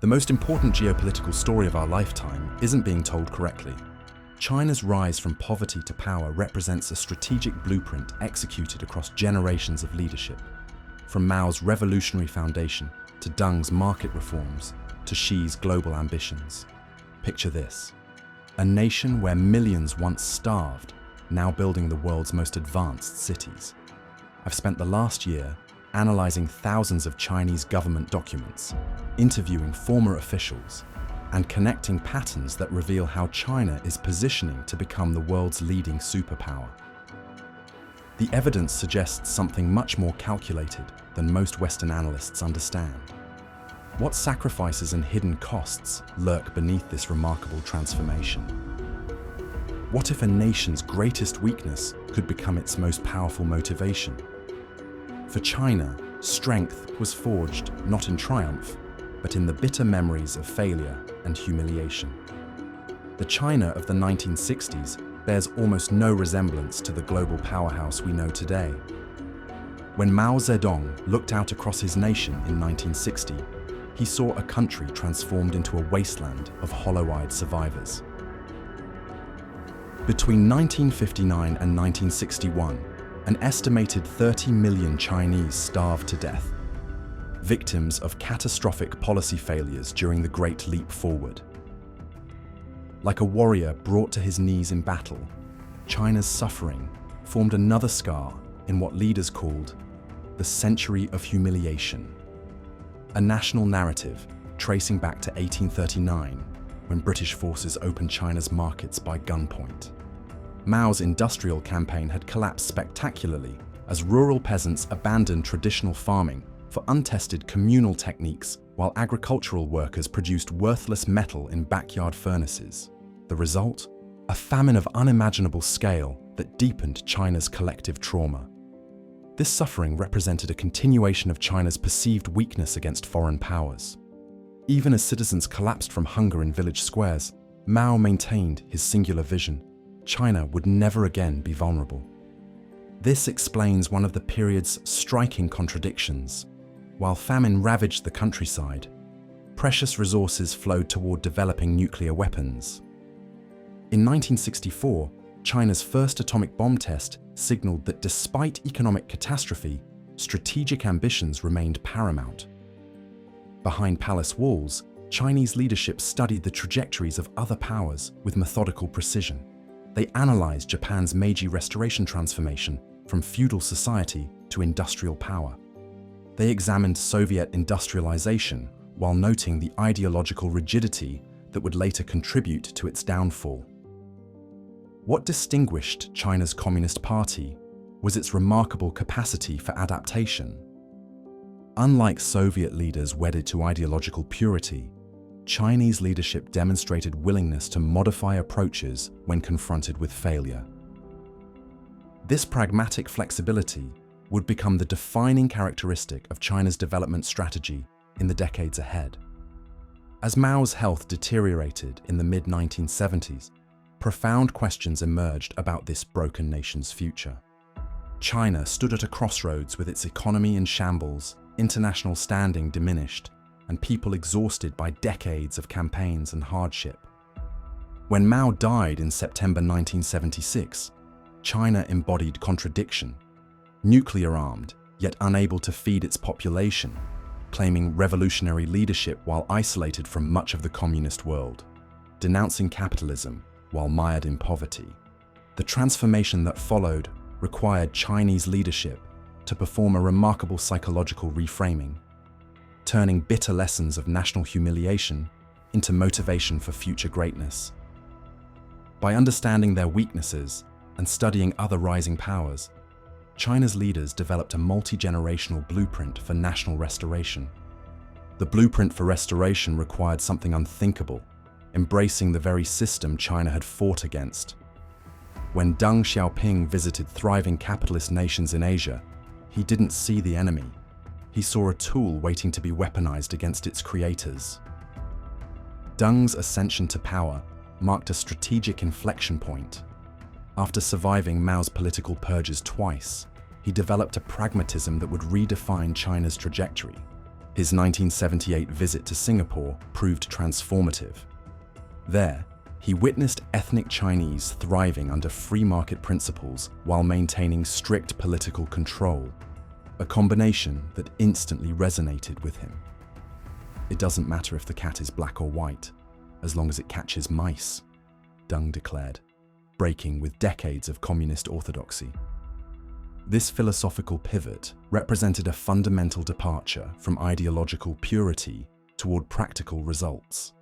The most important geopolitical story of our lifetime isn't being told correctly. China's rise from poverty to power represents a strategic blueprint executed across generations of leadership. From Mao's revolutionary foundation, to Deng's market reforms, to Xi's global ambitions. Picture this: a nation where millions once starved, now building the world's most advanced cities. I've spent the last year analyzing thousands of Chinese government documents, interviewing former officials, and connecting patterns that reveal how China is positioning to become the world's leading superpower. The evidence suggests something much more calculated than most Western analysts understand. What sacrifices and hidden costs lurk beneath this remarkable transformation? What if a nation's greatest weakness could become its most powerful motivation? For China, strength was forged not in triumph, but in the bitter memories of failure and humiliation. The China of the 1960s bears almost no resemblance to the global powerhouse we know today. When Mao Zedong looked out across his nation in 1960, he saw a country transformed into a wasteland of hollow-eyed survivors. Between 1959 and 1961, an estimated 30 million Chinese starved to death, victims of catastrophic policy failures during the Great Leap Forward. Like a warrior brought to his knees in battle, China's suffering formed another scar in what leaders called the Century of Humiliation, a national narrative tracing back to 1839, when British forces opened China's markets by gunpoint. Mao's industrial campaign had collapsed spectacularly as rural peasants abandoned traditional farming for untested communal techniques, while agricultural workers produced worthless metal in backyard furnaces. The result? A famine of unimaginable scale that deepened China's collective trauma. This suffering represented a continuation of China's perceived weakness against foreign powers. Even as citizens collapsed from hunger in village squares, Mao maintained his singular vision: China would never again be vulnerable. This explains one of the period's striking contradictions. While famine ravaged the countryside, precious resources flowed toward developing nuclear weapons. In 1964, China's first atomic bomb test signaled that despite economic catastrophe, strategic ambitions remained paramount. Behind palace walls, Chinese leadership studied the trajectories of other powers with methodical precision. They analyzed Japan's Meiji Restoration transformation from feudal society to industrial power. They examined Soviet industrialization while noting the ideological rigidity that would later contribute to its downfall. What distinguished China's Communist Party was its remarkable capacity for adaptation. Unlike Soviet leaders wedded to ideological purity, Chinese leadership demonstrated willingness to modify approaches when confronted with failure. This pragmatic flexibility would become the defining characteristic of China's development strategy in the decades ahead. As Mao's health deteriorated in the mid-1970s, profound questions emerged about this broken nation's future. China stood at a crossroads with its economy in shambles, international standing diminished, and people exhausted by decades of campaigns and hardship. When Mao died in September 1976, China embodied contradiction. Nuclear-armed, yet unable to feed its population, claiming revolutionary leadership while isolated from much of the communist world, denouncing capitalism while mired in poverty. The transformation that followed required Chinese leadership to perform a remarkable psychological reframing, turning bitter lessons of national humiliation into motivation for future greatness. By understanding their weaknesses and studying other rising powers, China's leaders developed a multi-generational blueprint for national restoration. The blueprint for restoration required something unthinkable, embracing the very system China had fought against. When Deng Xiaoping visited thriving capitalist nations in Asia, he didn't see the enemy. He saw a tool waiting to be weaponized against its creators. Deng's ascension to power marked a strategic inflection point. After surviving Mao's political purges twice, he developed a pragmatism that would redefine China's trajectory. His 1978 visit to Singapore proved transformative. There, he witnessed ethnic Chinese thriving under free market principles while maintaining strict political control, a combination that instantly resonated with him. "It doesn't matter if the cat is black or white, as long as it catches mice," Deng declared, breaking with decades of communist orthodoxy. This philosophical pivot represented a fundamental departure from ideological purity toward practical results.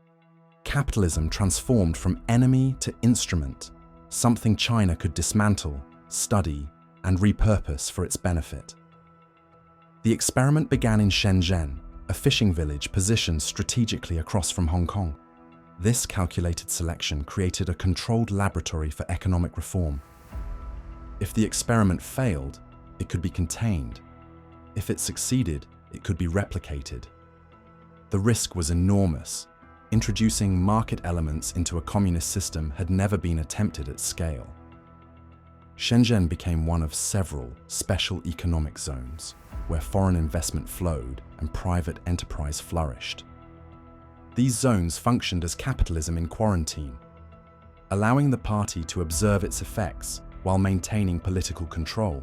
Capitalism transformed from enemy to instrument, something China could dismantle, study, and repurpose for its benefit. The experiment began in Shenzhen, a fishing village positioned strategically across from Hong Kong. This calculated selection created a controlled laboratory for economic reform. If the experiment failed, it could be contained. If it succeeded, it could be replicated. The risk was enormous. Introducing market elements into a communist system had never been attempted at scale. Shenzhen became one of several special economic zones where foreign investment flowed and private enterprise flourished. These zones functioned as capitalism in quarantine, allowing the party to observe its effects while maintaining political control.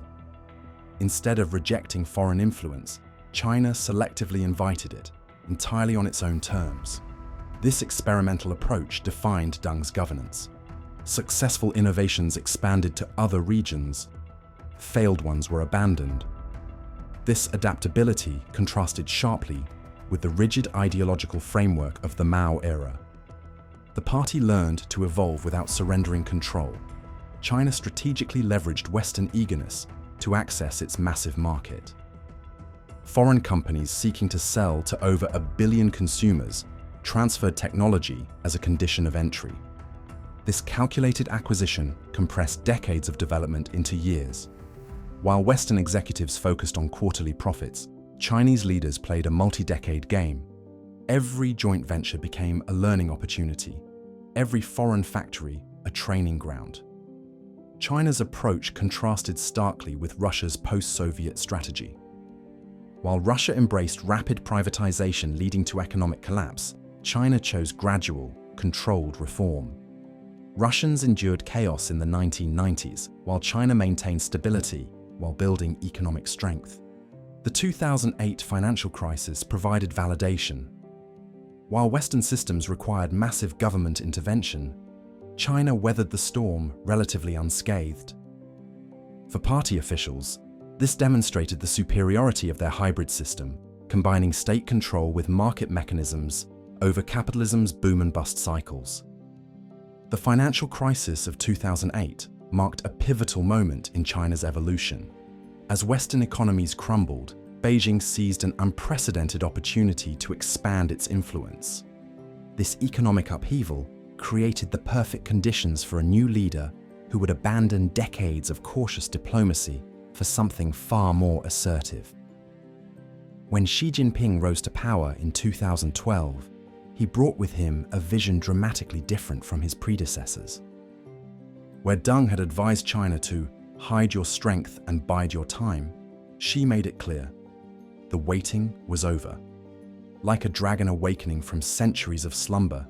Instead of rejecting foreign influence, China selectively invited it, entirely on its own terms. This experimental approach defined Deng's governance. Successful innovations expanded to other regions. Failed ones were abandoned. This adaptability contrasted sharply with the rigid ideological framework of the Mao era. The party learned to evolve without surrendering control. China strategically leveraged Western eagerness to access its massive market. Foreign companies seeking to sell to over 1 billion consumers transferred technology as a condition of entry. This calculated acquisition compressed decades of development into years. While Western executives focused on quarterly profits, Chinese leaders played a multi-decade game. Every joint venture became a learning opportunity, every foreign factory a training ground. China's approach contrasted starkly with Russia's post-Soviet strategy. While Russia embraced rapid privatization leading to economic collapse, China chose gradual, controlled reform. Russians endured chaos in the 1990s, while China maintained stability while building economic strength. The 2008 financial crisis provided validation. While Western systems required massive government intervention, China weathered the storm relatively unscathed. For party officials, this demonstrated the superiority of their hybrid system, combining state control with market mechanisms over capitalism's boom and bust cycles. The financial crisis of 2008 marked a pivotal moment in China's evolution. As Western economies crumbled, Beijing seized an unprecedented opportunity to expand its influence. This economic upheaval created the perfect conditions for a new leader who would abandon decades of cautious diplomacy for something far more assertive. When Xi Jinping rose to power in 2012, he brought with him a vision dramatically different from his predecessors. Where Deng had advised China to hide your strength and bide your time, Xi made it clear. The waiting was over. Like a dragon awakening from centuries of slumber,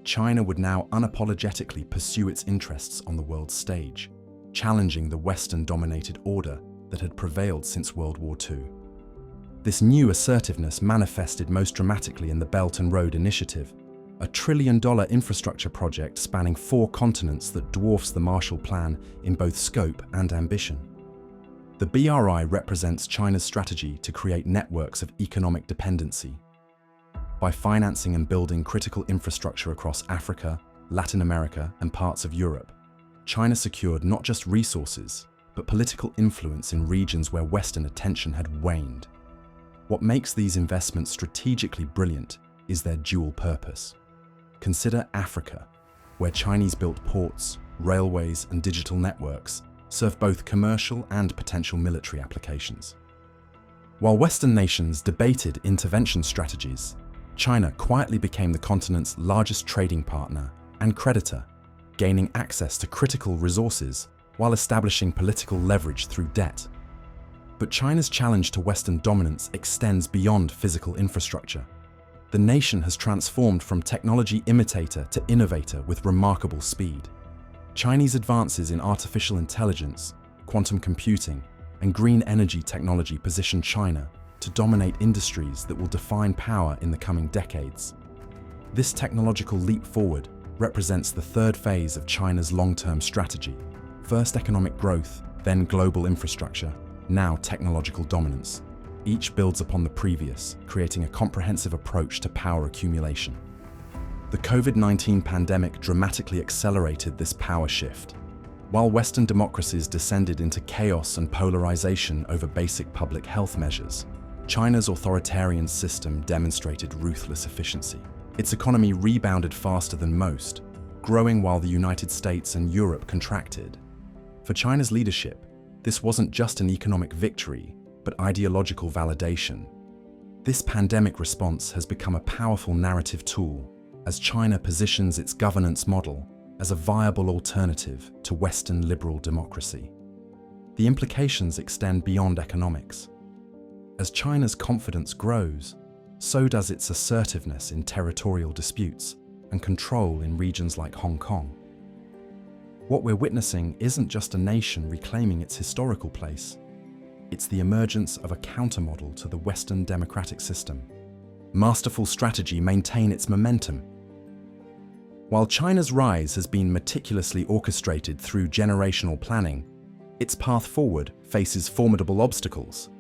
China would now unapologetically pursue its interests on the world stage, challenging the Western-dominated order that had prevailed since World War II. This new assertiveness manifested most dramatically in the Belt and Road Initiative, a $1 trillion infrastructure project spanning 4 continents that dwarfs the Marshall Plan in both scope and ambition. The BRI represents China's strategy to create networks of economic dependency. By financing and building critical infrastructure across Africa, Latin America, and parts of Europe, China secured not just resources, but political influence in regions where Western attention had waned. What makes these investments strategically brilliant is their dual purpose. Consider Africa, where Chinese-built ports, railways, and digital networks serve both commercial and potential military applications. While Western nations debated intervention strategies, China quietly became the continent's largest trading partner and creditor, gaining access to critical resources while establishing political leverage through debt. But China's challenge to Western dominance extends beyond physical infrastructure. The nation has transformed from technology imitator to innovator with remarkable speed. Chinese advances in artificial intelligence, quantum computing, and green energy technology position China to dominate industries that will define power in the coming decades. This technological leap forward represents the third phase of China's long-term strategy. First economic growth, then global infrastructure, now technological dominance. Each builds upon the previous, creating a comprehensive approach to power accumulation. The COVID-19 pandemic dramatically accelerated this power shift. While Western democracies descended into chaos and polarization over basic public health measures, China's authoritarian system demonstrated ruthless efficiency. Its economy rebounded faster than most, growing while the United States and Europe contracted. For China's leadership, this wasn't just an economic victory, but ideological validation. This pandemic response has become a powerful narrative tool as China positions its governance model as a viable alternative to Western liberal democracy. The implications extend beyond economics. As China's confidence grows, so does its assertiveness in territorial disputes and control in regions like Hong Kong. What we're witnessing isn't just a nation reclaiming its historical place. It's the emergence of a countermodel to the Western democratic system. Masterful strategy maintain its momentum. While China's rise has been meticulously orchestrated through generational planning, its path forward faces formidable obstacles.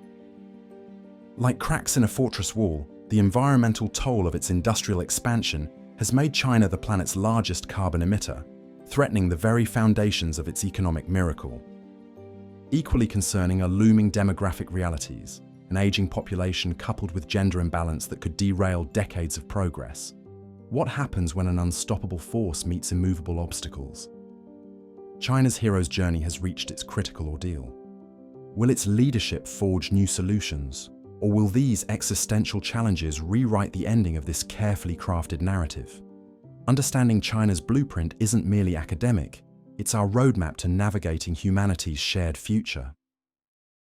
Like cracks in a fortress wall, the environmental toll of its industrial expansion has made China the planet's largest carbon emitter, threatening the very foundations of its economic miracle. Equally concerning are looming demographic realities, an aging population coupled with gender imbalance that could derail decades of progress. What happens when an unstoppable force meets immovable obstacles? China's hero's journey has reached its critical ordeal. Will its leadership forge new solutions, or will these existential challenges rewrite the ending of this carefully crafted narrative? Understanding China's blueprint isn't merely academic, it's our roadmap to navigating humanity's shared future.